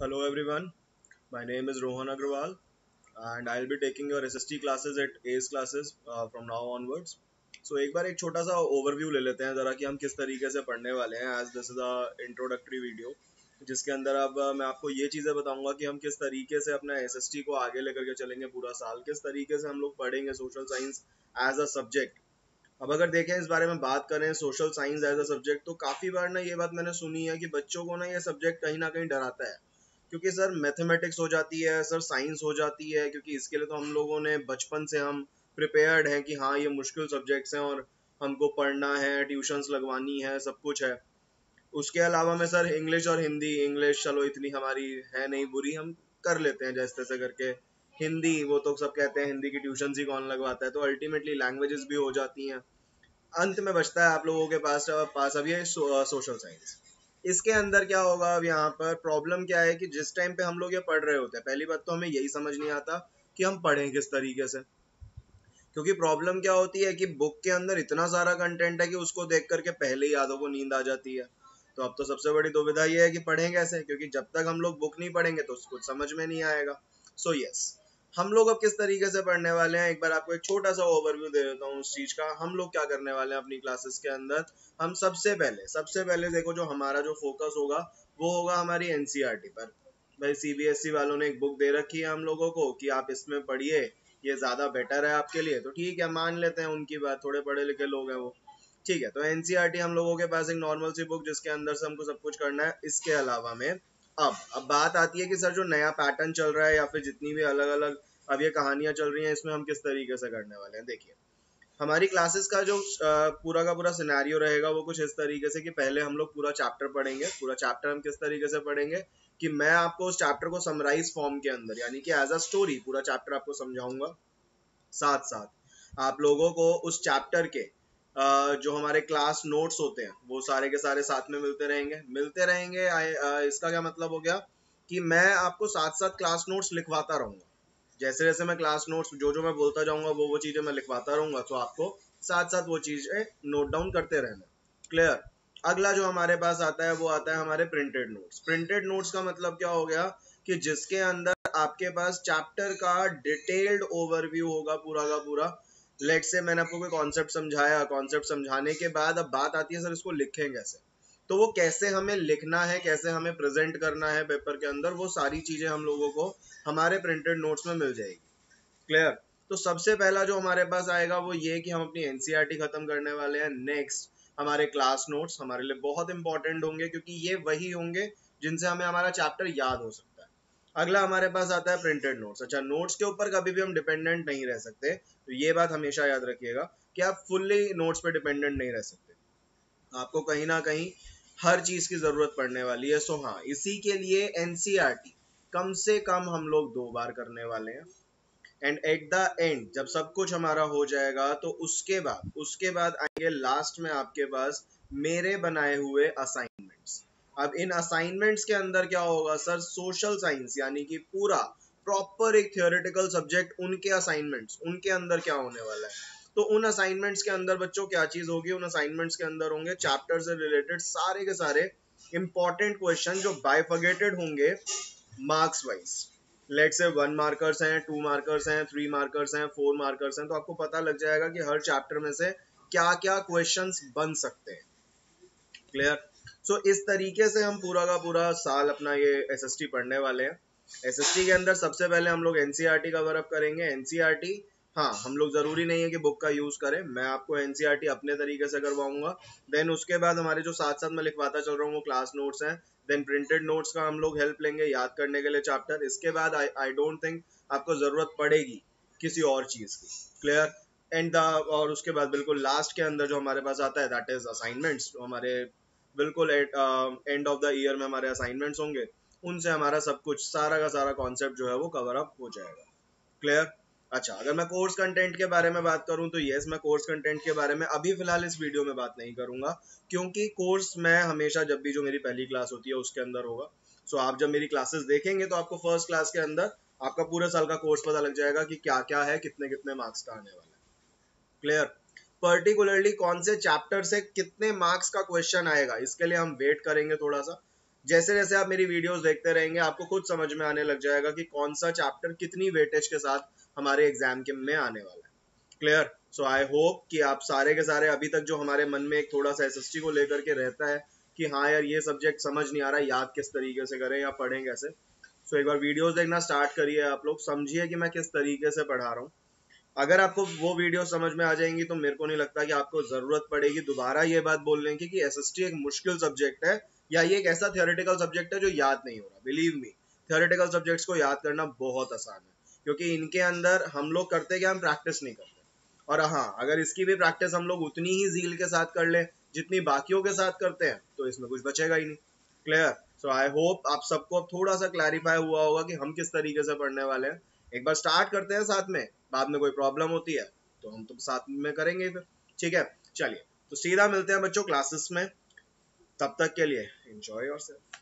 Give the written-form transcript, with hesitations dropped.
Hello everyone, my name is Rohan Agrawal and I'll be taking your SST classes at ACE classes from now onwards. So एक बार एक छोटा सा overview ले लेते हैं ज़रा कि हम किस तरीके से पढ़ने वाले हैं as this is a introductory video जिसके अंदर अब मैं आपको ये चीज़ें बताऊंगा कि हम किस तरीके से अपना SST को आगे लेकर के चलेंगे पूरा साल, किस तरीके से हम लोग पढ़ेंगे social science as a subject. अब अगर देखें इस बारे में बात करें social science as a subject, तो काफ़ी बार ना ये बात मैंने सुनी है कि बच्चों को ना ये सब्जेक्ट कहीं ना कहीं डराता है, क्योंकि सर मैथमेटिक्स हो जाती है, सर साइंस हो जाती है, क्योंकि इसके लिए तो हम लोगों ने बचपन से हम प्रिपेयर्ड हैं कि हाँ ये मुश्किल सब्जेक्ट्स हैं और हमको पढ़ना है, ट्यूशन्स लगवानी है, सब कुछ है। उसके अलावा में सर इंग्लिश और हिंदी, इंग्लिश चलो इतनी हमारी है नहीं बुरी, हम कर लेते हैं जैसे तैसे करके। हिंदी वो तो सब कहते हैं हिंदी की ट्यूशन ही कौन लगवाता है, तो अल्टीमेटली लैंग्वेजेस भी हो जाती हैं। अंत में बचता है आप लोगों के पास पास अब ये सोशल साइंस। इसके अंदर क्या होगा, अब यहाँ पर प्रॉब्लम क्या है कि जिस टाइम पे हम लोग ये पढ़ रहे होते हैं, पहली बात तो हमें यही समझ नहीं आता कि हम पढ़ें किस तरीके से, क्योंकि प्रॉब्लम क्या होती है कि बुक के अंदर इतना सारा कंटेंट है कि उसको देख करके पहले ही आधों को नींद आ जाती है। तो अब तो सबसे बड़ी दुविधा ये है कि पढ़ें कैसे, क्योंकि जब तक हम लोग बुक नहीं पढ़ेंगे तो कुछ समझ में नहीं आएगा। सो यस, हम लोग अब किस तरीके से पढ़ने वाले हैं, एक बार आपको एक छोटा सा ओवरव्यू दे देता हूँ उस चीज का। हम लोग क्या करने वाले हैं अपनी क्लासेस के अंदर, हम सबसे पहले देखो जो हमारा जो फोकस होगा वो होगा हमारी एनसीईआरटी पर। भाई सीबीएसई वालों ने एक बुक दे रखी है हम लोगों को कि आप इसमें पढ़िए, ये ज्यादा बेटर है आपके लिए, तो ठीक है मान लेते हैं उनकी बात, थोड़े पढ़े लिखे लोग हैं वो। ठीक है, तो एनसीईआरटी हम लोगों के पास एक नॉर्मल सी बुक जिसके अंदर से हमको सब कुछ करना है। इसके अलावा में अब बात आती है कि सर जो नया पैटर्न चल रहा है या फिर जितनी भी अलग अलग अब ये कहानियां चल रही हैं, इसमें हम किस तरीके से करने वाले हैं। देखिए हमारी क्लासेस का जो पूरा का पूरा सिनेरियो रहेगा वो कुछ इस तरीके से कि पहले हम लोग पूरा चैप्टर पढ़ेंगे। पूरा चैप्टर हम किस तरीके से पढ़ेंगे कि मैं आपको उस चैप्टर को समराइज फॉर्म के अंदर यानी कि एज अ स्टोरी पूरा चैप्टर आपको समझाऊंगा। साथ साथ आप लोगों को उस चैप्टर के जो हमारे क्लास नोट्स होते हैं वो सारे के सारे साथ में मिलते रहेंगे। इसका क्या मतलब हो गया कि मैं आपको साथ साथ क्लास नोट्स लिखवाता रहूंगा। जैसे जैसे मैं क्लास नोट्स जो जो मैं बोलता जाऊंगा वो चीजें मैं लिखवाता रहूंगा, तो आपको साथ साथ वो चीजें नोट डाउन करते रहना। क्लियर। अगला जो हमारे पास आता है वो आता है हमारे प्रिंटेड नोट्स। प्रिंटेड नोट्स का मतलब क्या हो गया कि जिसके अंदर आपके पास चैप्टर का डिटेल्ड ओवरव्यू होगा पूरा का पूरा। लेट से मैंने आपको कोई कॉन्सेप्ट समझाया, कॉन्सेप्ट समझाने के बाद अब बात आती है सर इसको लिखें कैसे, तो वो कैसे हमें लिखना है, कैसे हमें प्रेजेंट करना है पेपर के अंदर, वो सारी चीजें हम लोगों को हमारे प्रिंटेड नोट्स में मिल जाएगी। क्लियर। तो सबसे पहला जो हमारे पास आएगा वो ये कि हम अपनी एनसीईआरटी खत्म करने वाले हैं। नेक्स्ट हमारे क्लास नोट्स हमारे लिए बहुत इंपॉर्टेंट होंगे, क्योंकि ये वही होंगे जिनसे हमें हमारा चैप्टर याद हो सकता है। अगला हमारे पास आता है प्रिंटेड नोट्स। अच्छा, नोट्स के ऊपर कभी भी हम डिपेंडेंट नहीं रह सकते, तो ये बात हमेशा याद रखिएगा कि आप फुल्ली नोट्स पे डिपेंडेंट नहीं रह सकते, आपको कहीं ना कहीं हर चीज की जरूरत पड़ने वाली है। सो हाँ, इसी के लिए एनसीईआरटी कम से कम हम लोग 2 बार करने वाले हैं। एंड एट द एंड जब सब कुछ हमारा हो जाएगा तो उसके बाद आएंगे लास्ट में आपके पास मेरे बनाए हुए असाइनमेंट्स। अब इन असाइनमेंट्स के अंदर क्या होगा सर, सोशल साइंस यानी कि पूरा प्रॉपर एक थियोरेटिकल सब्जेक्ट, उनके असाइनमेंट्स उनके अंदर क्या होने वाला है। तो उन असाइनमेंट्स के अंदर बच्चों क्या चीज होगी, उन असाइनमेंट्स के अंदर होंगे चैप्टर से रिलेटेड सारे के सारे इंपॉर्टेंट क्वेश्चन जो बाइफर्गेटेड होंगे मार्क्स वाइज। लेट से 1 मार्कर्स हैं, 2 मार्कर्स हैं, 3 मार्कर्स हैं, 4 मार्कर्स हैं, तो आपको पता लग जाएगा कि हर चैप्टर में से क्या क्या क्वेश्चंस बन सकते हैं। क्लियर। सो इस तरीके से हम पूरा का पूरा साल अपना ये एसएसटी पढ़ने वाले हैं। एसएसटी के अंदर सबसे पहले हम लोग एनसीईआरटी कवर अप करेंगे। एनसीईआरटी हाँ, हम लोग जरूरी नहीं है कि बुक का यूज करें, मैं आपको एनसीईआरटी अपने तरीके से करवाऊंगा। देन उसके बाद हमारे जो साथ साथ मैं लिखवाता चल रहा हूँ वो क्लास नोट्स हैं। देन प्रिंटेड नोट्स का हम लोग हेल्प लेंगे याद करने के लिए चैप्टर। इसके बाद आई डोंट थिंक आपको जरूरत पड़ेगी किसी और चीज की। क्लियर। और उसके बाद बिल्कुल लास्ट के अंदर जो हमारे पास आता है दैट इज असाइनमेंट्स, जो हमारे बिल्कुल एंड ऑफ द ईयर में हमारे असाइनमेंट्स होंगे। उनसे हमारा सब कुछ सारा का सारा कॉन्सेप्ट जो है वो कवर अप हो जाएगा। क्लियर। अच्छा, अगर मैं कोर्स कंटेंट के बारे में बात करूं तो यस, मैं कोर्स कंटेंट के बारे में अभी फिलहाल इस वीडियो में बात नहीं करूंगा, क्योंकि कोर्स मैं हमेशा जब भी जो मेरी पहली क्लास होती है उसके अंदर होगा। सो आप जब मेरी क्लासेस देखेंगे तो आपको फर्स्ट क्लास के अंदर आपका पूरे साल का कोर्स पता लग जाएगा कि क्या क्या है, कितने कितने मार्क्स का आने वाला है। क्लियर। पर्टिकुलरली कौन से चैप्टर से कितने मार्क्स का क्वेश्चन आएगा इसके लिए हम वेट करेंगे थोड़ा सा। जैसे जैसे आप मेरी वीडियोस देखते रहेंगे आपको खुद समझ में आने लग जाएगा कि कौन सा चैप्टर कितनी वेटेज के साथ हमारे एग्जाम के में आने वाला है। क्लियर? सो आई होप कि आप सारे के सारे अभी तक जो हमारे मन में एक थोड़ा सा एसएसटी को लेकर के रहता है कि हाँ यार ये सब्जेक्ट समझ नहीं आ रहा, याद किस तरीके से करें या पढ़ें कैसे, सो एक बार वीडियोस देखना स्टार्ट करिए। आप लोग समझिए कि मैं किस तरीके से पढ़ा रहा हूँ। अगर आपको वो वीडियो समझ में आ जाएंगी तो मेरे को नहीं लगता कि आपको जरूरत पड़ेगी दोबारा ये बात बोलने की कि एसएसटी एक मुश्किल सब्जेक्ट है या ये एक ऐसा थियोरेटिकल सब्जेक्ट है जो याद नहीं हो रहा। बिलीव मी, थियोरेटिकल सब्जेक्ट्स को याद करना बहुत आसान है क्योंकि इनके अंदर हम लोग करते क्या, हम प्रैक्टिस नहीं करते। और हाँ, अगर इसकी भी प्रैक्टिस हम लोग उतनी ही जील के साथ कर ले जितनी बाकियों के साथ करते हैं तो इसमें कुछ बचेगा ही नहीं। क्लियर? सो आई होप आप सबको अब थोड़ा सा क्लैरिफाई हुआ होगा कि हम किस तरीके से पढ़ने वाले हैं। एक बार स्टार्ट करते हैं साथ में, बाद में कोई प्रॉब्लम होती है तो हम तो साथ में करेंगे फिर। ठीक है, चलिए तो सीधा मिलते हैं बच्चों क्लासेस में। तब तक के लिए एंजॉय योरसेल्फ।